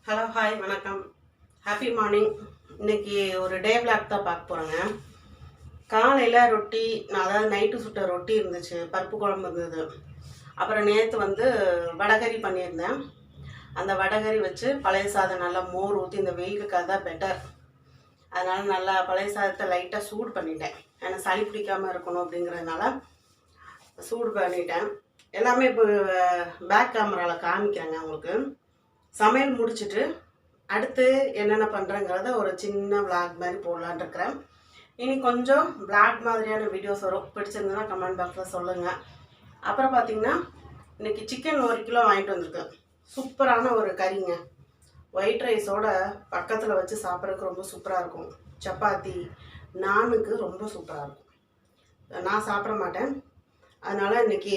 Hello hi வணக்கம். Happy morning. இன்னைக்கு ஒரு டே விளாக் தான் பார்க்க போகிறேங்க. காலையில் ரொட்டி, நான் அதாவது நைட்டு சுட்ட ரொட்டி இருந்துச்சு, பருப்பு குழம்பு இருந்தது. அப்புறம் நேற்று வடகறி பண்ணியிருந்தேன். அந்த வடகறி வச்சு பழைய சாதம் நல்லா மோர் ஊற்றி, இந்த வெயிலுக்கு அதான் பெட்டர். அதனால் நல்லா பழைய சாதத்தை லைட்டாக சூடு பண்ணிட்டேன். ஏன்னா சளி பிடிக்காமல் இருக்கணும் அப்படிங்கிறதுனால சூடு பண்ணிட்டேன். எல்லாமே இப்போ பேக் கேமராவில் காமிக்கிறேங்க உங்களுக்கு. சமையல் முடிச்சுட்டு அடுத்து என்னென்ன பண்ணுறேங்கிறத ஒரு சின்ன விளாக் மாதிரி போடலான் இருக்கிறேன். இனி கொஞ்சம் விளாக் மாதிரியான வீடியோஸ் வரும். பிடிச்சிருந்ததுன்னா கமெண்ட் பாக்ஸில் சொல்லுங்கள். அப்புறம் பார்த்திங்கன்னா இன்றைக்கி சிக்கன் 1 கிலோ வாங்கிட்டு வந்திருக்கேன். சூப்பரான ஒரு கறிங்க. ஒயிட் ரைஸோட பக்கத்தில் வச்சு சாப்பிட்றதுக்கு ரொம்ப சூப்பராக இருக்கும். சப்பாத்தி நானுக்கு ரொம்ப சூப்பராக இருக்கும். நான் சாப்பிட மாட்டேன், அதனால் இன்றைக்கி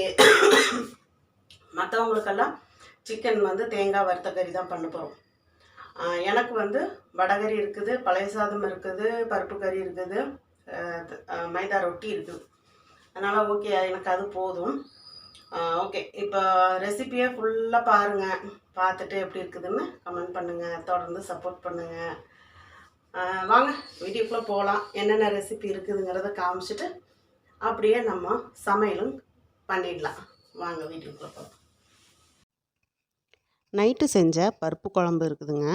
மற்றவங்களுக்கெல்லாம் சிக்கன் தேங்காய் வறுத்த கறி தான் பண்ண போகிறோம். எனக்கு வடகறி இருக்குது, பழைய சாதம் இருக்குது, பருப்பு கறி இருக்குது, மைதா ரொட்டி இருக்குது. அதனால் ஓகே, எனக்கு அது போதும். ஓகே, இப்போ ரெசிப்பியை ஃபுல்லாக பாருங்கள். பார்த்துட்டு எப்படி இருக்குதுன்னு கமெண்ட் பண்ணுங்கள். தொடர்ந்து சப்போர்ட் பண்ணுங்கள். வாங்க வீடியோக்குள்ளே போகலாம். என்னென்ன ரெசிபி இருக்குதுங்கிறத காமிச்சிட்டு அப்படியே நம்ம சமையலும் பண்ணிடலாம். வாங்க வீடியோக்குள்ளே போகலாம். நைட்டு செஞ்ச பருப்பு குழம்பு இருக்குதுங்க.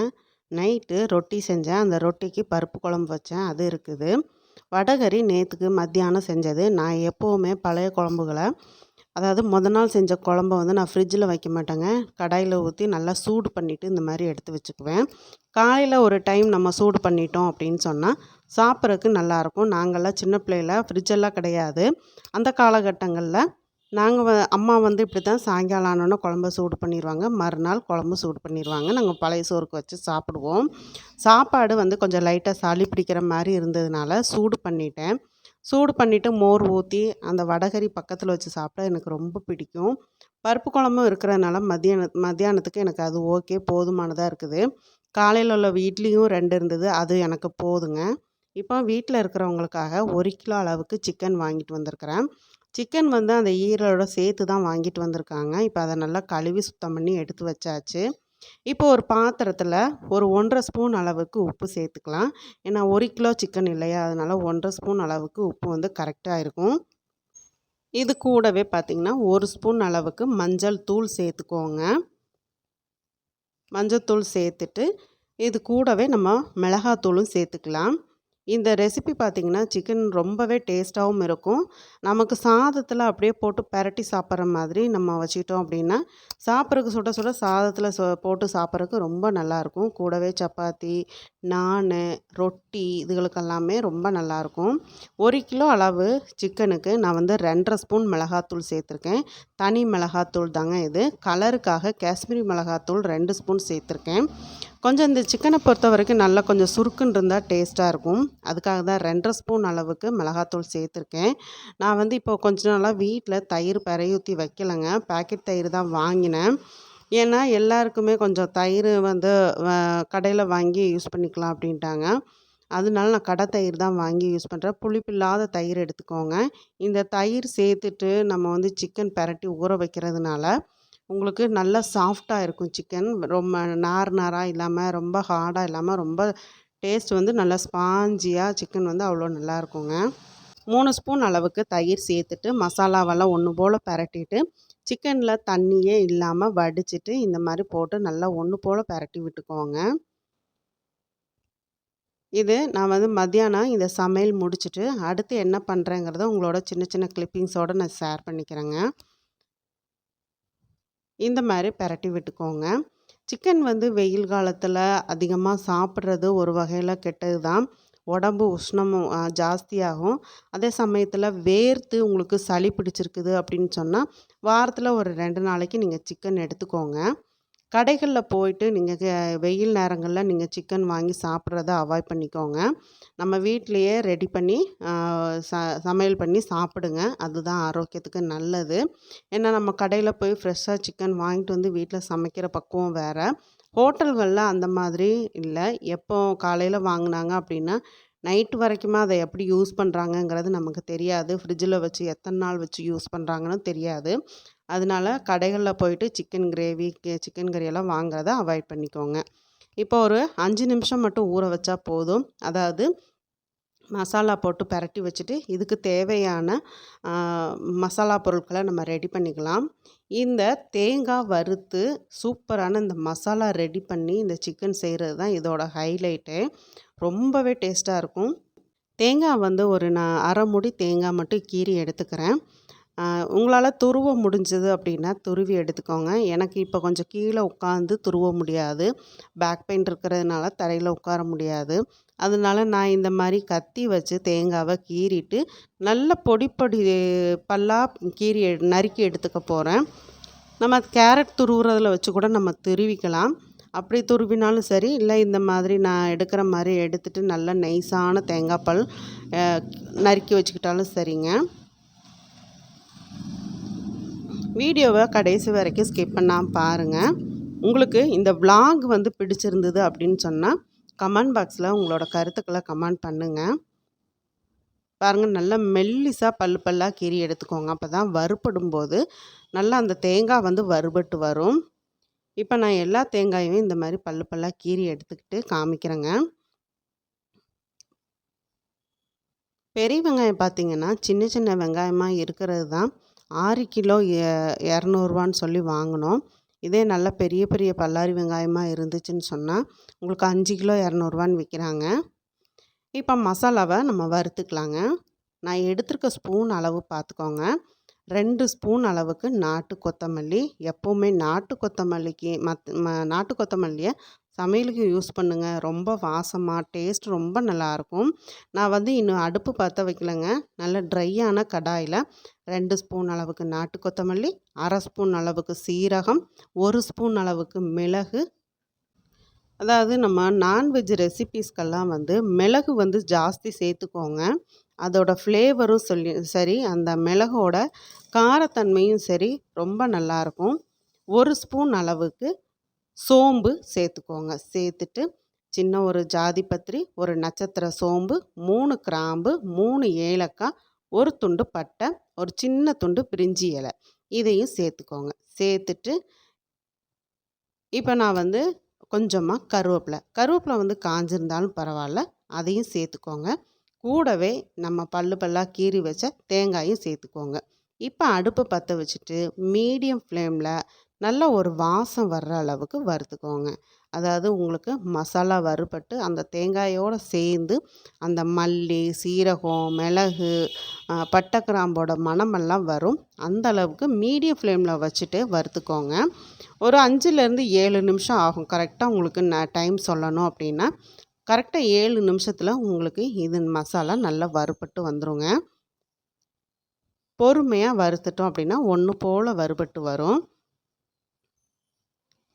நைட்டு ரொட்டி செஞ்சேன், அந்த ரொட்டிக்கு பருப்பு குழம்பு வச்சேன், அது இருக்குது. வடகறி நேற்றுக்கு மத்தியானம் செஞ்சது. நான் எப்போவுமே பழைய குழம்புகளை, அதாவது நாள் செஞ்ச குழம்ப நான் ஃப்ரிட்ஜில் வைக்க மாட்டேங்க. கடாயில் ஊற்றி நல்லா சூடு பண்ணிவிட்டு இந்த மாதிரி எடுத்து வச்சுக்குவேன். காலையில் ஒரு டைம் நம்ம சூடு பண்ணிட்டோம் அப்படின்னு சொன்னால் சாப்பிட்றதுக்கு நல்லாயிருக்கும். நாங்கள்லாம் சின்ன பிள்ளையில் ஃப்ரிட்ஜெல்லாம் கிடையாது. அந்த காலகட்டங்களில் நாங்கள் அம்மா இப்படி தான் சாயங்காலம் ஆனோன்னே குழம்ப சூடு பண்ணிடுவாங்க. மறுநாள் குழம்பு சூடு பண்ணிடுவாங்க. நாங்கள் பழைய சோறுக்கு வச்சு சாப்பிடுவோம். சாப்பாடு கொஞ்சம் லைட்டாக சளி பிடிக்கிற மாதிரி இருந்ததுனால சூடு பண்ணிட்டேன். சூடு பண்ணிவிட்டு மோர் ஊற்றி அந்த வடகறி பக்கத்தில் வச்சு சாப்பிட்டா எனக்கு ரொம்ப பிடிக்கும். பருப்பு குழம்பும் இருக்கிறதுனால மத்தியானத்துக்கு எனக்கு அது ஓகே, போதுமானதாக இருக்குது. காலையில் உள்ள இட்லியும் 2 இருந்தது, அது எனக்கு போதுங்க. இப்போ வீட்டில் இருக்கிறவங்களுக்காக 1 கிலோ அளவுக்கு சிக்கன் வாங்கிட்டு வந்திருக்கிறேன். சிக்கன் அந்த ஈரலோட சேர்த்து தான் வாங்கிட்டு வந்திருக்காங்க. இப்போ அதை நல்லா கழுவி சுத்தம் பண்ணி எடுத்து வச்சாச்சு. இப்போ ஒரு பாத்திரத்தில் ஒரு 1½ ஸ்பூன் அளவுக்கு உப்பு சேர்த்துக்கலாம். ஏன்னா 1 கிலோ சிக்கன் இல்லையா, அதனால் 1½ ஸ்பூன் அளவுக்கு உப்பு கரெக்டாக இருக்கும். இது கூடவே பார்த்திங்கன்னா 1 ஸ்பூன் அளவுக்கு மஞ்சள் தூள் சேர்த்துக்கோங்க. மஞ்சள் தூள் சேர்த்துட்டு இது கூடவே நம்ம மிளகாத்தூளும் சேர்த்துக்கலாம். இந்த ரெசிபி பார்த்திங்கன்னா சிக்கன் ரொம்பவே டேஸ்ட்டாகவும் இருக்கும். நமக்கு சாதத்தில் அப்படியே போட்டு பெரட்டி சாப்பிட்ற மாதிரி நம்ம வச்சுக்கிட்டோம் அப்படின்னா சாப்பிட்றதுக்கு சுட சுட சாதத்தில் போட்டு சாப்பிட்றதுக்கு ரொம்ப நல்லாயிருக்கும். கூடவே சப்பாத்தி, நான், ரொட்டி இதுகளுக்கெல்லாமே ரொம்ப நல்லாயிருக்கும். 1 கிலோ அளவு சிக்கனுக்கு நான் 2½ ஸ்பூன் மிளகாத்தூள் சேர்த்துருக்கேன். தனி மிளகாத்தூள் தாங்க இது. கலருக்காக காஷ்மீரி மிளகாத்தூள் 2 ஸ்பூன் சேர்த்துருக்கேன். கொஞ்சம் இந்த சிக்கனை பொறுத்த வரைக்கும் நல்லா கொஞ்சம் சுருக்குன்னு இருந்தால் டேஸ்ட்டாக இருக்கும். அதுக்காக தான் 2½ ஸ்பூன் அளவுக்கு மிளகாத்தூள் சேர்த்துருக்கேன். நான் இப்போ கொஞ்ச நாளாக வீட்டில் தயிர் பெரையூற்றி வைக்கலைங்க. பாக்கெட் தயிர் தான் வாங்கினேன். ஏன்னா எல்லாருக்குமே கொஞ்சம் தயிர் கடையில் வாங்கி யூஸ் பண்ணிக்கலாம் அப்படின்ட்டாங்க. அதனால நான் கடை தயிர் தான் வாங்கி யூஸ் பண்ணுறேன். புளிப்பில்லாத தயிர் எடுத்துக்கோங்க. இந்த தயிர் சேர்த்துட்டு நம்ம சிக்கன் பெரட்டி ஊற வைக்கிறதுனால உங்களுக்கு நல்லா சாஃப்டாக இருக்கும் சிக்கன். ரொம்ப நார் நாராக இல்லாமல், ரொம்ப ஹார்டாக இல்லாமல், ரொம்ப டேஸ்ட் நல்லா ஸ்பாஞ்சியாக சிக்கன் அவ்வளோ நல்லாயிருக்குங்க. 3 ஸ்பூன் அளவுக்கு தயிர் சேர்த்துட்டு மசாலாவெல்லாம் ஒன்று போல் பெரட்டிட்டு சிக்கனில் தண்ணியே இல்லாமல் வடிச்சிட்டு இந்த மாதிரி போட்டு நல்லா ஒன்று போல் பெரட்டி விட்டுக்கோங்க. இது நான் மத்தியானம் இந்த சமையல் முடிச்சுட்டு அடுத்து என்ன பண்ணுறேங்கிறத உங்களோட சின்ன சின்ன கிளிப்பிங்ஸோடு நான் ஷேர் பண்ணிக்கிறேங்க. இந்த மாதிரி பெரட்டி விட்டுக்கோங்க. சிக்கன் வெயில் காலத்தில் அதிகமாக சாப்பிட்றது ஒரு வகையில் கெட்டது தான். உடம்பு உஷ்ணமும் ஜாஸ்தியாகும். அதே சமயத்தில் வேர்த்து உங்களுக்கு சளி பிடிச்சிருக்குது அப்படின்னு சொன்னால் வாரத்தில் ஒரு 2 நாளைக்கு நீங்கள் சிக்கன் எடுத்துக்கோங்க. கடைகளில் போயிட்டு நீங்கள் வெயில் நேரங்களில் நீங்கள் சிக்கன் வாங்கி சாப்பிட்றத அவாய்ட் பண்ணிக்கோங்க. நம்ம வீட்டிலையே ரெடி பண்ணி சமையல் பண்ணி சாப்பிடுங்க. அதுதான் ஆரோக்கியத்துக்கு நல்லது. ஏன்னா நம்ம கடையில் போய் ஃப்ரெஷ்ஷாக சிக்கன் வாங்கிட்டு வீட்டில் சமைக்கிற பக்குவம் வேறு. ஹோட்டல்களில் அந்த மாதிரி இல்லை. எப்போ காலையில் வாங்கினாங்க அப்படின்னா நைட்டு வரைக்குமா அதை எப்படி யூஸ் பண்ணுறாங்கங்கிறது நமக்கு தெரியாது. ஃப்ரிட்ஜில் வச்சு எத்தனை நாள் வச்சு யூஸ் பண்ணுறாங்கன்னு தெரியாது. அதனால கடைகளில் போயிட்டு சிக்கன் கிரேவி, சிக்கன் கறியெல்லாம் வாங்குறத அவாய்ட் பண்ணிக்கோங்க. இப்போ ஒரு 5 நிமிஷம் மட்டும் ஊற வச்சா போதும். அதாவது மசாலா போட்டு பெரட்டி வச்சுட்டு, இதுக்கு தேவையான ஆ, மசாலா பொருட்கள நம்ம ரெடி பண்ணிக்கலாம். இந்த தேங்காய் வறுத்து சூப்பரான இந்த மசாலா ரெடி பண்ணி இந்த சிக்கன் செய்கிறது தான் இதோட ஹைலைட்டே. ரொம்பவே டேஸ்ட்டாக இருக்கும். தேங்காய் வந்து நான் அரை மூடி தேங்காய் மட்டும் கீறி எடுத்துக்கிறேன். உங்களால் துருவ முடிஞ்சது அப்படின்னா துருவி எடுத்துக்கோங்க. எனக்கு இப்போ கொஞ்சம் கீழே உட்காந்து துருவ முடியாது. பேக் பெயின் இருக்கிறதுனால தரையில் உட்கார முடியாது. அதனால நான் இந்த மாதிரி கத்தி வச்சு தேங்காவை கீறிட்டு நல்ல பொடி பொடி பல்லாக நறுக்கி எடுத்துக்க போகிறேன். நம்ம கேரட் துருவுறதில் வச்சு கூட நம்ம துருவிக்கலாம். அப்படி துருவினாலும் சரி, இல்லை இந்த மாதிரி நான் எடுக்கிற மாதிரி எடுத்துகிட்டு நல்லா நைஸான தேங்காய் பல் நறுக்கி வச்சுக்கிட்டாலும் சரிங்க. வீடியோவை கடைசி வரைக்கும் ஸ்கிப் பண்ணாமல் பாருங்கள். உங்களுக்கு இந்த vlog வந்து பிடிச்சிருந்தது அப்படின்னு சொன்னால் கமெண்ட் பாக்ஸில் உங்களோட கருத்துக்களை கமெண்ட் பண்ணுங்கள். பாருங்கள், நல்லா மெல்லிசாக பல்லாக கீறி எடுத்துக்கோங்க. அப்போ தான் வறுபடும்போது நல்லா அந்த தேங்காய் வந்து வறுபட்டு வரும். இப்போ நான் எல்லா தேங்காயும் இந்த மாதிரி பல்லாக கீறி எடுத்துக்கிட்டு காமிக்கிறேங்க. பெரிய வெங்காயம் பார்த்திங்கன்னா சின்ன சின்ன வெங்காயமாக இருக்கிறது தான் 6 கிலோ 200ரூவான்னு சொல்லி வாங்கினோம். இதே நல்ல பெரிய பெரிய பல்லாரி வெங்காயமாக இருந்துச்சுன்னு சொன்னால் உங்களுக்கு 5 கிலோ 200ரூவான்னு விற்கிறாங்க. இப்போ மசாலாவை நம்ம வறுத்துக்கலாங்க. நான் எடுத்துருக்க ஸ்பூன் அளவு பார்த்துக்கோங்க. 2 ஸ்பூன் அளவுக்கு நாட்டு கொத்தமல்லி. எப்போவுமே நாட்டு கொத்தமல்லிக்கு நாட்டு கொத்தமல்லியை சமையலுக்கு யூஸ் பண்ணுங்கள். ரொம்ப வாசமாக டேஸ்ட் ரொம்ப நல்லாயிருக்கும். நான் வந்து இன்னும் அடுப்பு பற்ற வைக்கலைங்க. நல்ல ட்ரையான கடாயில் 2 ஸ்பூன் அளவுக்கு நாட்டு கொத்தமல்லி, அரை ஸ்பூன் அளவுக்கு சீரகம், 1 ஸ்பூன் அளவுக்கு மிளகு. அதாவது நம்ம நான்வெஜ் ரெசிபீஸ்க்கெல்லாம் வந்து மிளகு வந்து ஜாஸ்தி சேர்த்துக்கோங்க. அதோட ஃப்ளேவரும் சரி, அந்த மிளகோட காரத்தன்மையும் சரி ரொம்ப நல்லாயிருக்கும். 1 ஸ்பூன் அளவுக்கு சோம்பு சேர்த்துக்கோங்க. சேர்த்துட்டு சின்ன ஒரு ஜாதிபத்திரி, ஒரு நட்சத்திர சோம்பு, 3 கிராம்பு, 3 ஏலக்காய், ஒரு துண்டு பட்டை, ஒரு சின்ன துண்டு பிரிஞ்சி இலை, இதையும் சேர்த்துக்கோங்க. சேர்த்துட்டு இப்போ நான் வந்து கொஞ்சமாக கருவேப்பிலை வந்து காஞ்சிருந்தாலும் பரவாயில்ல, அதையும் சேர்த்துக்கோங்க. கூடவே நம்ம பல்லாக கீறி வச்ச தேங்காயும் சேர்த்துக்கோங்க. இப்போ அடுப்பு பற்ற வச்சுட்டு மீடியம் ஃப்ளேமில் நல்ல ஒரு வாசம் வர்ற அளவுக்கு வறுத்துக்கோங்க. அதாவது உங்களுக்கு மசாலா வறுபட்டு அந்த தேங்காயோடு சேர்ந்து அந்த மல்லி, சீரகம், மிளகு, பட்டை, கிராம்போட மணமெல்லாம் வரும். அந்த அளவுக்கு மீடியம் ஃப்ளேமில் வச்சுட்டு வறுத்துக்கோங்க. ஒரு 5லேருந்து 7 நிமிஷம் ஆகும். கரெக்டாக உங்களுக்கு டைம் சொல்லணும் அப்படின்னா கரெக்டாக 7 நிமிஷத்தில் உங்களுக்கு இது மசாலா நல்லா வறுபட்டு வந்துருங்க. பொறுமையாக வறுத்துட்டோம் அப்படின்னா ஒன்று போல் வறுபட்டு வரும்.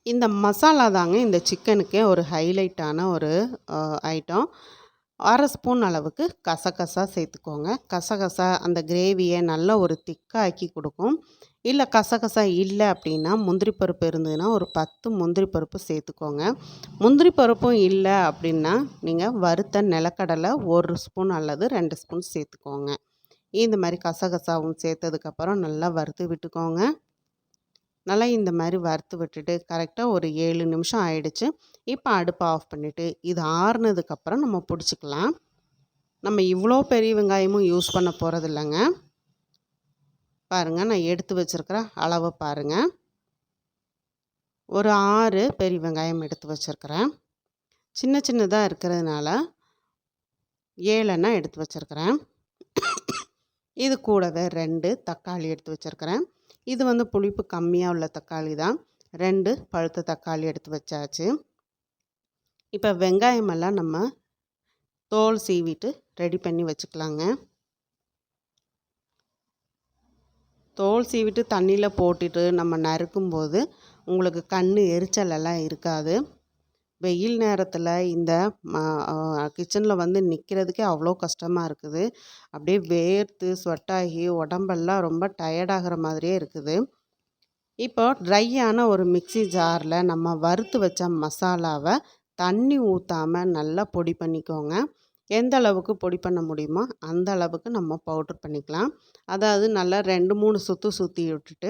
இந்த மசாலா தாங்க இந்த சிக்கனுக்கே ஒரு ஹைலைட்டான ஒரு ஐட்டம். அரை ஸ்பூன் அளவுக்கு கசகசா சேர்த்துக்கோங்க. கசகசா அந்த கிரேவியை நல்ல ஒரு திக்காக்கி கொடுக்கும். இல்லை கசகசா இல்லை அப்படின்னா முந்திரி பருப்பு இருந்ததுன்னா ஒரு 10 முந்திரி பருப்பு சேர்த்துக்கோங்க. முந்திரி பருப்பும் இல்லை அப்படின்னா நீங்கள் வறுத்த நிலக்கடலை 1 ஸ்பூன் அல்லது 2 ஸ்பூன் சேர்த்துக்கோங்க. இந்த மாதிரி கசகசாவும் சேர்த்ததுக்கப்புறம் நல்லா வறுத்து விட்டுக்கோங்க. நல்லா இந்த மாதிரி வறுத்து விட்டுட்டு கரெக்டாக ஒரு 7 நிமிஷம் ஆயிடுச்சு. இப்போ அடுப்பை ஆஃப் பண்ணிவிட்டு இது ஆறுனதுக்கப்புறம் நம்ம பிடிச்சிக்கலாம். நம்ம இவ்வளோ பெரிய வெங்காயமும் யூஸ் பண்ண போகிறது இல்லைங்க. பாருங்கள், நான் எடுத்து வச்சுருக்கிற அளவை பாருங்கள். ஒரு 6 பெரிய வெங்காயம் எடுத்து வச்சுருக்கிறேன். சின்ன சின்னதாக இருக்கிறதுனால 7 எடுத்து வச்சுருக்கிறேன். இது கூடவே 2 தக்காளி எடுத்து வச்சுருக்கிறேன். இது வந்து புளிப்பு கம்மியாக உள்ள தக்காளி தான். 2 பழுத்த தக்காளி எடுத்து வச்சாச்சு. இப்போ வெங்காயமெல்லாம் நம்ம தோல் சீவிட்டு ரெடி பண்ணி வச்சுக்கலாங்க. தோல் சீவிட்டு தண்ணியில் போட்டுட்டு நம்ம நறுக்கும்போது உங்களுக்கு கண் எரிச்சலெல்லாம் இருக்காது. வெயில் நேரத்தில் இந்த கிச்சனில் வந்து நிற்கிறதுக்கே அவ்வளோ கஷ்டமாக இருக்குது. அப்படியே வேர்த்து ஸ்வெட்டாகி உடம்பெல்லாம் ரொம்ப டயர்டாகிற மாதிரியே இருக்குது. இப்போ ட்ரையான ஒரு மிக்ஸி ஜாரில் நம்ம வறுத்து வச்ச மசாலாவை தண்ணி ஊற்றாமல் நல்லா பொடி பண்ணிக்கோங்க. எந்த அளவுக்கு பொடி பண்ண முடியுமோ அந்த அளவுக்கு நம்ம பவுட்ரு பண்ணிக்கலாம். அதாவது நல்லா 2-3 சுற்று சுற்றி விட்டுட்டு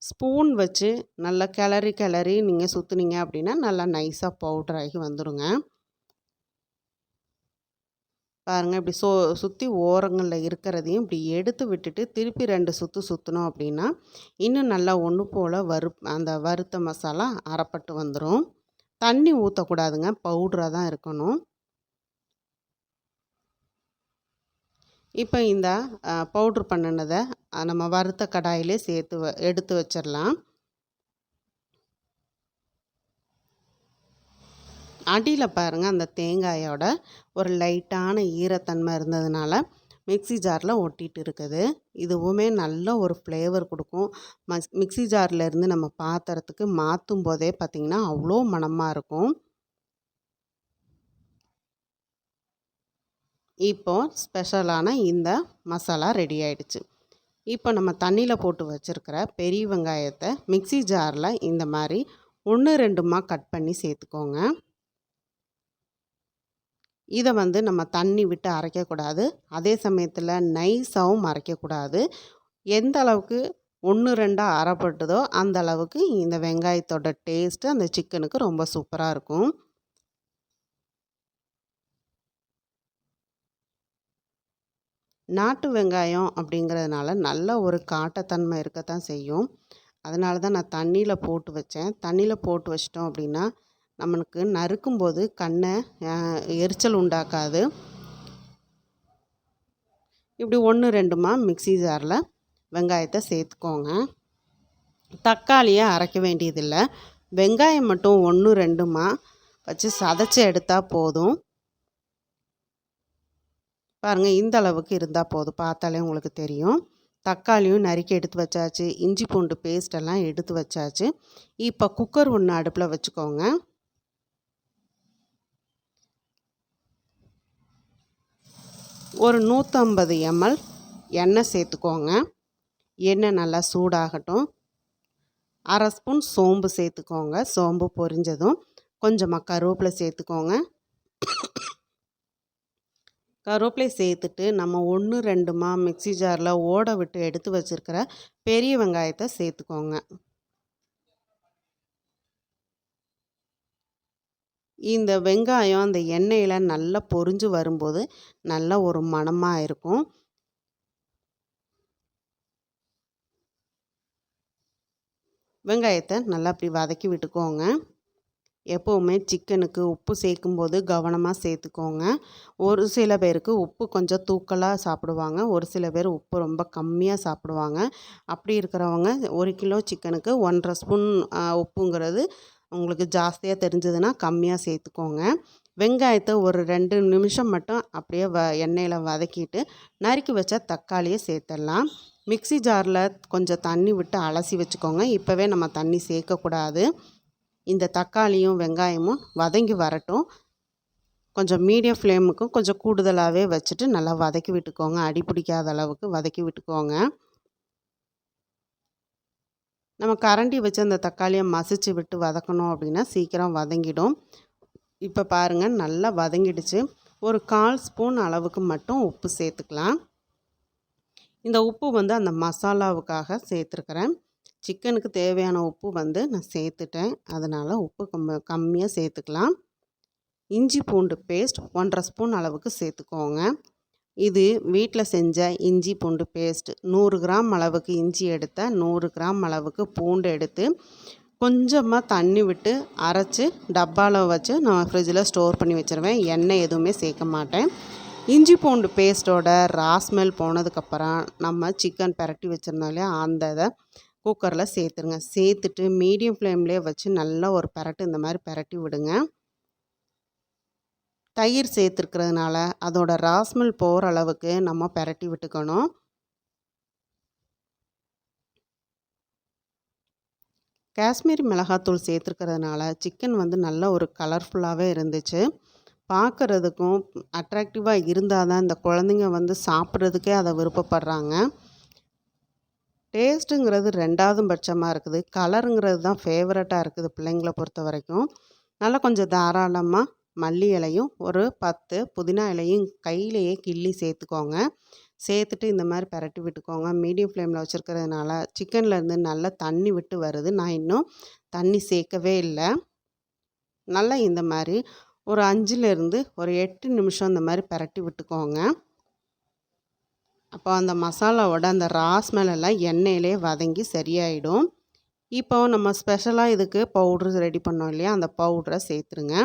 ஸ்பூன் வச்சு நல்லா கிளறி கிளறி நீங்கள் சுற்றுனீங்க அப்படின்னா நல்லா நைஸாக பவுடர் ஆகி வந்துடுங்க. பாருங்கள், இப்படி சுற்றி ஓரங்களில் இருக்கிறதையும் இப்படி எடுத்து விட்டுட்டு திருப்பி 2 சுற்று சுற்றினோம் அப்படின்னா இன்னும் நல்லா ஒன்று போல் அந்த வறுத்த மசாலா அரைப்பட்டு வந்துடும். தண்ணி ஊற்றக்கூடாதுங்க, பவுடராக தான் இருக்கணும். இப்போ இந்த பவுட்ரு பண்ணினதை நம்ம வறுத்த கடாயிலே எடுத்து வச்சிடலாம். அடியில் பாருங்கள், அந்த தேங்காயோட ஒரு லைட்டான ஈரத்தன்மை இருந்ததுனால மிக்ஸி ஜாரில் ஒட்டிகிட்டு இருக்குது. இதுவுமே நல்ல ஒரு ஃப்ளேவர் கொடுக்கும். மிக்ஸி ஜார்லேருந்து நம்ம பாத்திரத்துக்கு மாற்றும் போதே பார்த்திங்கன்னா அவ்வளோ மணமாக இருக்கும். இப்போது ஸ்பெஷலான இந்த மசாலா ரெடி ஆயிடுச்சு. இப்போ நம்ம தண்ணியில் போட்டு வச்சுருக்கிற பெரிய வெங்காயத்தை மிக்ஸி ஜாரில் இந்த மாதிரி 1, 2மா கட் பண்ணி சேர்த்துக்கோங்க. இதை வந்து நம்ம தண்ணி விட்டு அரைக்கக்கூடாது, அதே சமயத்தில் நைஸாகவும் அரைக்கக்கூடாது. எந்த அளவுக்கு 1, 2ஆக அரைப்பட்டதோ அந்த அளவுக்கு இந்த வெங்காயத்தோட டேஸ்ட்டு அந்த சிக்கனுக்கு ரொம்ப சூப்பராக இருக்கும். நாட்டு வெங்காயம் அப்படிங்கிறதுனால நல்ல ஒரு காட்டத்தன்மை இருக்கத்தான் செய்யும். அதனால தான் நான் தண்ணியில் போட்டு வச்சேன். தண்ணியில் போட்டு வச்சிட்டோம் அப்படின்னா நம்மளுக்கு நறுக்கும்போது கண்ணை எரிச்சல் உண்டாக்காது. இப்படி 1, 2மா மிக்ஸி ஜாரில் வெங்காயத்தை சேர்த்துக்கோங்க. தக்காளியை அரைக்க வேண்டியதில்லை, வெங்காயம் மட்டும் 1, 2மா வச்சு சதைச்சி எடுத்தால் போதும். பாருங்கள், இந்த அளவுக்கு இருந்தால் போதும், பார்த்தாலே உங்களுக்கு தெரியும். தக்காளியும் நறுக்கி எடுத்து வச்சாச்சு, இஞ்சி பூண்டு பேஸ்டெல்லாம் எடுத்து வச்சாச்சு. இப்போ குக்கர் ஒன்று அடுப்பில் வச்சுக்கோங்க. ஒரு 150 ml எண்ணெய் சேர்த்துக்கோங்க. எண்ணெய் நல்லா சூடாகட்டும். 1/2 ஸ்பூன் சோம்பு சேர்த்துக்கோங்க. சோம்பு பொரிஞ்சதும் கொஞ்சமாக கருவேப்பிலை சேர்த்துக்கோங்க. கருவேப்பிலை சேர்த்துட்டு நம்ம 1, 2மா மிக்ஸி ஜாரில் ஓட விட்டு எடுத்து வச்சுருக்கிற பெரிய வெங்காயத்தை சேர்த்துக்கோங்க. இந்த வெங்காயம் அந்த எண்ணெயில் நல்லா பொரிஞ்சு வரும்போது நல்ல ஒரு மணமாக இருக்கும். வெங்காயத்தை நல்லா அப்படி வதக்கி விட்டுக்கோங்க. எப்போவுமே சிக்கனுக்கு உப்பு சேர்க்கும்போது கவனமாக சேர்த்துக்கோங்க. ஒரு சில பேருக்கு உப்பு கொஞ்சம் தூக்கலாக சாப்பிடுவாங்க, ஒரு சில பேர் உப்பு ரொம்ப கம்மியாக சாப்பிடுவாங்க. அப்படி இருக்கிறவங்க 1 கிலோ சிக்கனுக்கு 1½ ஸ்பூன் உப்புங்கிறது உங்களுக்கு ஜாஸ்தியாக தெரிஞ்சதுன்னா கம்மியாக சேர்த்துக்கோங்க. வெங்காயத்தை ஒரு 2 நிமிஷம் மட்டும் அப்படியே எண்ணெயில் வதக்கிட்டு நறுக்கி வச்ச தக்காளியை சேர்த்துடலாம். மிக்ஸி ஜாரில் கொஞ்சம் தண்ணி விட்டு அலசி வச்சுக்கோங்க. இப்போவே நம்ம தண்ணி சேர்க்கக்கூடாது. இந்த தக்காளியும் வெங்காயமும் வதங்கி வரட்டும். கொஞ்சம் மீடியம் ஃப்ளேமுக்கும் கொஞ்சம் கூடுதலாகவே வச்சுட்டு நல்லா வதக்கி விட்டுக்கோங்க. அடி பிடிக்காத அளவுக்கு வதக்கி விட்டுக்கோங்க. நம்ம கரண்டி வச்சு அந்த தக்காளியை மசிச்சு விட்டு வதக்கணும் அப்படின்னா சீக்கிரம் வதங்கிடும். இப்போ பாருங்கள், நல்லா வதங்கிடுச்சு. ஒரு 1/4 ஸ்பூன் அளவுக்கு மட்டும் உப்பு சேர்த்துக்கலாம். இந்த உப்பு வந்து அந்த மசாலாவுக்காக சேர்த்துருக்குறேன். சிக்கனுக்கு தேவையான உப்பு வந்து நான் சேர்த்துட்டேன், அதனால் உப்பு கம்மியாக சேர்த்துக்கலாம். இஞ்சி பூண்டு பேஸ்ட் 1½ ஸ்பூன் அளவுக்கு சேர்த்துக்கோங்க. இது வீட்டில் செஞ்ச இஞ்சி பூண்டு பேஸ்ட். 100 கிராம் அளவுக்கு இஞ்சி எடுத்தால் 100 கிராம் அளவுக்கு பூண்டு எடுத்து கொஞ்சமாக தண்ணி விட்டு அரைச்சி டப்பாவில் வச்சு நான் ஃப்ரிட்ஜில் ஸ்டோர் பண்ணி வச்சுருவேன். எண்ணெய் எதுவுமே சேர்க்க மாட்டேன். இஞ்சி பூண்டு பேஸ்ட்டோட ராஸ்மெல் போனதுக்கப்புறம் நம்ம சிக்கன் பிரட்டி வச்சுருந்தோம் இல்லையா, அந்த இதை குக்கரில் சேர்த்துருங்க. சேர்த்துட்டு மீடியம் ஃப்ளேம்லேயே வச்சு நல்லா ஒரு பிரட்டு இந்த மாதிரி பிரட்டி விடுங்க. தயிர் சேர்த்துருக்கிறதுனால அதோட ராஸ்மெல் போகிற அளவுக்கு நம்ம பிரட்டி விட்டுக்கணும். காஷ்மீரி மிளகாத்தூள் சேர்த்துருக்கிறதுனால சிக்கன் வந்து நல்ல ஒரு கலர்ஃபுல்லாகவே இருந்துச்சு. பார்க்குறதுக்கும் அட்ராக்டிவாக இருந்தால் தான் இந்த குழந்தைங்க வந்து சாப்பிட்றதுக்கே அதை விருப்பப்படுறாங்க. டேஸ்ட்டுங்கிறது 2வது பட்சமாக இருக்குது, கலருங்கிறது தான் ஃபேவரட்டாக இருக்குது பிள்ளைங்களை பொறுத்த வரைக்கும். நல்லா கொஞ்சம் தாராளமாக மல்லி இலையும் ஒரு 10 புதினா இலையும் கையிலையே கிள்ளி சேர்த்துக்கோங்க. சேர்த்துட்டு இந்த மாதிரி பிரட்டி விட்டுக்கோங்க. மீடியம் ஃப்ளேமில் வச்சுருக்கிறதுனால சிக்கன்லேருந்து நல்லா தண்ணி விட்டு வருது. நான் இன்னும் தண்ணி சேர்க்கவே இல்லை. நல்லா இந்த மாதிரி ஒரு 5லேருந்து ஒரு 8 நிமிஷம் இந்த மாதிரி பிரட்டி விட்டுக்கோங்க. அப்போ அந்த மசாலாவோட அந்த ரா ஸ்மெல்லாம் எண்ணெயிலே வதங்கி சரியாயிடும். இப்போ நம்ம ஸ்பெஷலாக இதுக்கு பவுட்ரு ரெடி பண்ணோம் இல்லையா, அந்த பவுட்ரை சேர்த்துருங்க.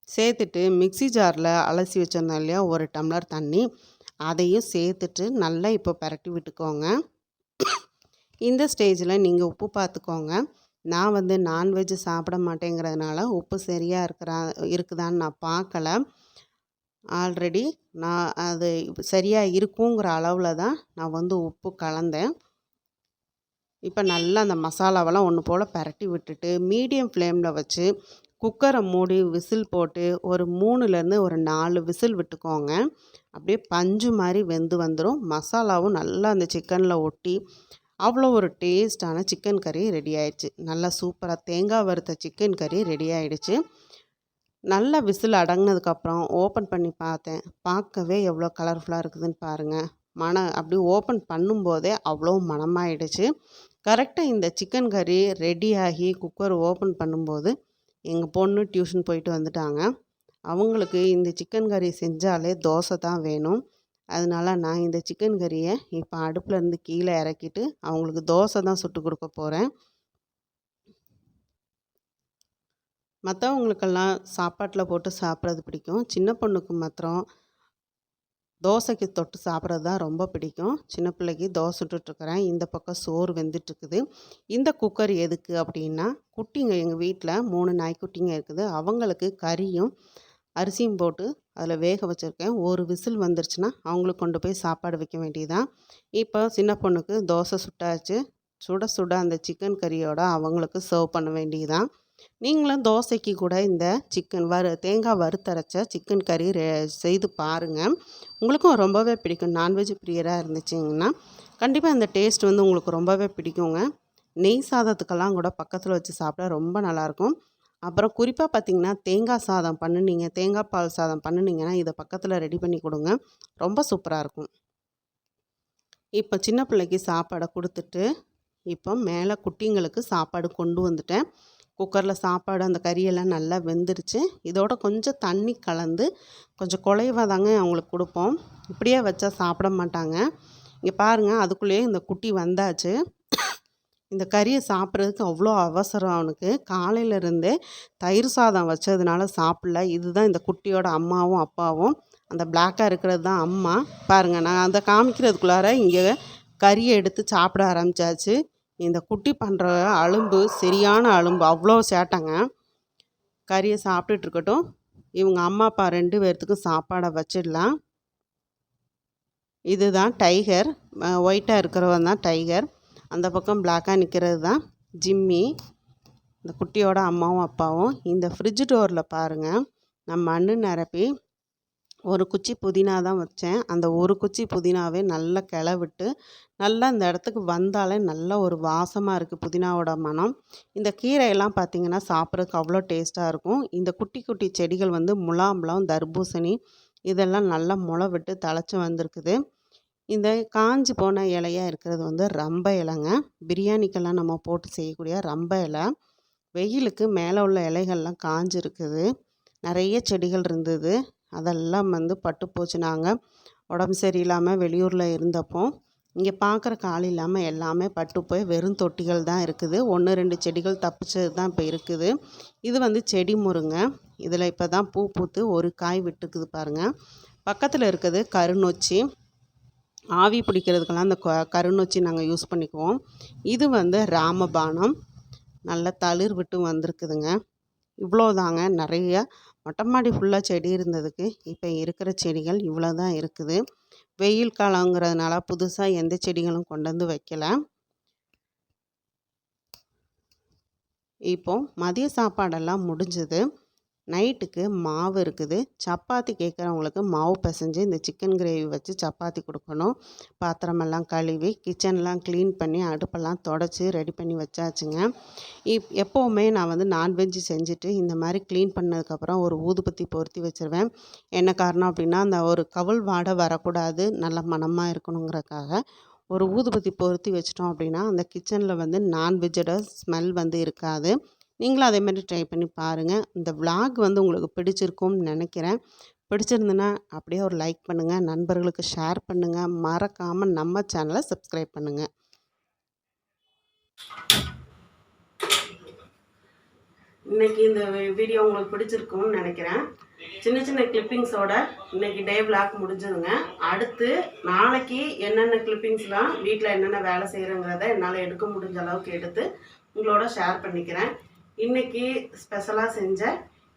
சேர்த்துட்டு மிக்ஸி ஜாரில் அலசி வச்சுருந்தோம் இல்லையா 1 டம்ளர் தண்ணி, அதையும் சேர்த்துட்டு நல்லா இப்போ பிரட்டி விட்டுக்கோங்க. இந்த ஸ்டேஜில் நீங்கள் உப்பு பார்த்துக்கோங்க. நான் வந்து நான்வெஜ் சாப்பிட மாட்டேங்கிறதுனால உப்பு சரியாக இருக்குதான்னு நான் பார்க்கல. ஆல்ரெடி நான் அது சரியாக இருக்குங்கிற அளவில் தான் நான் வந்து உப்பு கலந்தேன். இப்போ நல்லா அந்த மசாலாவெல்லாம் ஒன்று போல் பிரட்டி விட்டுட்டு மீடியம் ஃப்ளேமில் வச்சு குக்கரை மூடி விசில் போட்டு ஒரு 3லேருந்து ஒரு 4 விசில் விட்டுக்கோங்க. அப்படியே பஞ்சு மாதிரி வெந்து வந்துடும். மசாலாவும் நல்லா அந்த சிக்கனில் ஒட்டி அவ்வளோ ஒரு டேஸ்ட்டான சிக்கன் கறி ரெடி ஆயிடுச்சு. நல்லா சூப்பராக தேங்காய் வறுத்த சிக்கன் கறி ரெடி ஆகிடுச்சு. நல்லா விசில் அடங்கினதுக்கப்புறம் ஓப்பன் பண்ணி பார்த்தேன். பார்க்கவே எவ்வளோ கலர்ஃபுல்லாக இருக்குதுன்னு பாருங்கள். அப்படி ஓப்பன் பண்ணும்போதே அவ்வளோ மணமாயிடுச்சு. கரெக்டாக இந்த சிக்கன் கறி ரெடியாகி குக்கர் ஓப்பன் பண்ணும்போது எங்கள் பொண்ணு டியூஷன் போயிட்டு வந்துட்டாங்க. அவங்களுக்கு இந்த சிக்கன் கறி செஞ்சாலே தோசை தான் வேணும். அதனால நான் இந்த சிக்கன் கறியை இப்போ அடுப்புலேருந்து கீழே இறக்கிட்டு அவங்களுக்கு தோசை தான் சுட்டு கொடுக்க போகிறேன். மற்றவங்களுக்கெல்லாம் சாப்பாட்டில் போட்டு சாப்பிட்றது பிடிக்கும். சின்ன பொண்ணுக்கு மாத்திரம் தோசைக்கு தொட்டு சாப்பிட்றது தான் ரொம்ப பிடிக்கும். சின்ன பிள்ளைக்கு தோசை சுட்டுட்ருக்கிறேன். இந்த பக்கம் சோறு வெந்துட்டுருக்குது. இந்த குக்கர் எதுக்கு அப்படின்னா, குட்டிங்க எங்கள் வீட்டில் 3 நாய்க்குட்டிங்க இருக்குது. அவங்களுக்கு கறியும் அரிசியும் போட்டு அதில் வேக வச்சுருக்கேன். ஒரு விசில் வந்துருச்சுன்னா அவங்களுக்கு கொண்டு போய் சாப்பாடு வைக்க வேண்டியதான். இப்போ சின்ன பொண்ணுக்கு தோசை சுட்டாச்சு. சுட சுட அந்த சிக்கன் கறியோட அவங்களுக்கு சர்வ் பண்ண வேண்டியதான். நீங்களும் தோசைக்கு கூட இந்த தேங்காய் வறுத்தரைச்ச சிக்கன் கறி செய்து பாருங்கள். உங்களுக்கும் ரொம்பவே பிடிக்கும். நான்வெஜ் பிரியராக இருந்துச்சிங்கன்னா கண்டிப்பாக இந்த டேஸ்ட் வந்து உங்களுக்கு ரொம்பவே பிடிக்குங்க. நெய் சாதத்துக்கெல்லாம் கூட பக்கத்தில் வச்சு சாப்பிட ரொம்ப நல்லாயிருக்கும். அப்புறம் குறிப்பாக பார்த்திங்கன்னா தேங்காய் பால் சாதம் பண்ணினீங்கன்னா இதை பக்கத்தில் ரெடி பண்ணி கொடுங்க. ரொம்ப சூப்பராக இருக்கும். இப்போ சின்ன பிள்ளைக்கு சாப்பாடை கொடுத்துட்டு இப்போ மேலே குட்டிங்களுக்கு சாப்பாடு கொண்டு வந்துட்டேன். குக்கரில் சாப்பாடு அந்த கறியெல்லாம் நல்லா வெந்துருச்சு. இதோட கொஞ்சம் தண்ணி கலந்து கொஞ்சம் குழைவாக தாங்க அவங்களுக்கு கொடுப்போம். இப்படியே வச்சா சாப்பிட மாட்டாங்க. இங்கே பாருங்கள், அதுக்குள்ளேயே இந்த குட்டி வந்தாச்சு. இந்த கறியை சாப்பிட்றதுக்கு அவ்வளோ அவசரம் அவனுக்கு. காலையிலேருந்தே தயிர் சாதம் வச்சதுனால சாப்பிடல. இதுதான் இந்த குட்டியோட அம்மாவும் அப்பாவும். அந்த பிளாக்காக இருக்கிறது தான் அம்மா. பாருங்கள், நான் அதை காமிக்கிறதுக்குள்ளார இங்கே கறியை எடுத்து சாப்பிட ஆரம்பித்தாச்சு. இந்த குட்டி பண்ணுற அலும்பு சரியான அலும்பு, அவ்வளோ சேட்டைங்க. கறியை சாப்பிட்டுட்டு இருக்கட்டும். இவங்க அம்மா அப்பா 2 பேர்த்துக்கும் சாப்பாடை வச்சிடலாம். இதுதான் டைகர். ஒயிட்டாக இருக்கிறவன் தான் டைகர். அந்த பக்கம் பிளாக்காக நிற்கிறது தான் ஜிம்மி. இந்த குட்டியோட அம்மாவும் அப்பாவும். இந்த ஃப்ரிட்ஜ் டோரில் பாருங்கள், நான் மண் நிரப்பி ஒரு குச்சி புதினா தான் வச்சேன். அந்த ஒரு குச்சி புதினாவே நல்லா கிளவிட்டு நல்லா இந்த இடத்துக்கு வந்தாலே நல்ல ஒரு வாசமாக இருக்குது புதினாவோட மனம். இந்த கீரையெல்லாம் பார்த்திங்கன்னா சாப்பிட்றதுக்கு அவ்வளோ டேஸ்ட்டாக இருக்கும். இந்த குட்டி குட்டி செடிகள் வந்து முலாம்பழம், தர்பூசணி இதெல்லாம் நல்லா முளை விட்டு தழைச்சி வந்திருக்குது. இந்த காஞ்சி போன இலையாக இருக்கிறது வந்து ரம்ப இலைங்க. பிரியாணிக்கெல்லாம் நம்ம போட்டு செய்யக்கூடிய ரம்ப இலை. வெயிலுக்கு மேலே உள்ள இலைகள்லாம் காஞ்சிருக்குது. நிறைய செடிகள் இருந்தது. அதெல்லாம் வந்து பட்டு போச்சு. நாங்கள் உடம்பு சரியில்லாமல் வெளியூரில் இருந்தப்போ இங்கே பார்க்குற ஆள் இல்லாமல் எல்லாமே பட்டு போய் வெறும் தொட்டிகள் தான் இருக்குது. 1, 2 செடிகள் தப்பிச்சது தான் இப்போ இருக்குது. இது வந்து செடி முருங்கை. இதில் இப்போ தான் பூ பூத்து ஒரு காய் விட்டுக்குது பாருங்கள். பக்கத்தில் இருக்குது கருநொச்சி. ஆவி பிடிக்கிறதுக்கெல்லாம் அந்த கருநொச்சி நாங்கள் யூஸ் பண்ணிக்குவோம். இது வந்து ராமபானம். நல்லா தளிர் விட்டு வந்திருக்குதுங்க. இவ்வளோதாங்க. நிறைய மொட்டை மாடி ஃபுல்லாக செடி இருந்ததுக்கு இப்போ இருக்கிற செடிகள் இவ்வளோ தான் இருக்குது. வெயில் காலங்கிறதுனால புதுசாக எந்த செடிகளும் கொண்டு வந்து வைக்கல. இப்போ மதிய சாப்பாடெல்லாம் முடிஞ்சது. நைட்டுக்கு மாவு இருக்குது. சப்பாத்தி கேட்குறவங்களுக்கு மாவு பிசைஞ்சு இந்த சிக்கன் கிரேவி வச்சு சப்பாத்தி கொடுக்கணும். பாத்திரமெல்லாம் கழுவி கிச்சன்லாம் க்ளீன் பண்ணி அடுப்பெல்லாம் தொடச்சி ரெடி பண்ணி வச்சாச்சுங்க. எப்போவுமே நான் வந்து நான்வெஜ் செஞ்சுட்டு இந்த மாதிரி க்ளீன் பண்ணதுக்கப்புறம் ஒரு ஊதுபத்தி பொருத்தி வச்சுருவேன். என்ன காரணம் அப்படின்னா அந்த ஒரு கவுள் வாடை வரக்கூடாது, நல்ல மணமாக இருக்கணுங்கிறதுக்காக ஒரு ஊதுபத்தி பொருத்தி வச்சிட்டோம் அப்படின்னா அந்த கிச்சனில் வந்து நான்வெஜ்ஜோட ஸ்மெல் வந்து இருக்காது. நீங்களும் அதே மாதிரி ட்ரை பண்ணி பாருங்கள். இந்த vlog வந்து உங்களுக்கு பிடிச்சிருக்கும்னு நினைக்கிறேன். பிடிச்சிருந்துன்னா அப்படியே ஒரு லைக் பண்ணுங்கள், நண்பர்களுக்கு ஷேர் பண்ணுங்கள், மறக்காமல் நம்ம சேனலை சப்ஸ்கிரைப் பண்ணுங்கள். இன்றைக்கி இந்த வீடியோ உங்களுக்கு பிடிச்சிருக்கும்னு நினைக்கிறேன். சின்ன சின்ன கிளிப்பிங்ஸோட இன்றைக்கி டே vlog முடிஞ்சதுங்க. அடுத்து நாளைக்கு என்னென்ன கிளிப்பிங்ஸ்லாம் வீட்டில் என்னென்ன வேலை செய்கிறேங்கிறத என்னால் எடுக்க முடிஞ்ச அளவுக்கு எடுத்து உங்களோட ஷேர் பண்ணிக்கிறேன். இன்றைக்கி ஸ்பெஷலாக செஞ்ச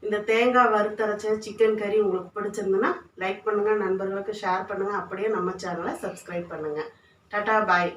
இந்த தேங்காய் வறுத்தரைச்ச சிக்கன் கறி உங்களுக்கு பிடிச்சிருந்துன்னா லைக் பண்ணுங்கள், நண்பர்களுக்கு ஷேர் பண்ணுங்கள், அப்படியே நம்ம சேனலை சப்ஸ்கிரைப் பண்ணுங்கள். டாடா பாய்.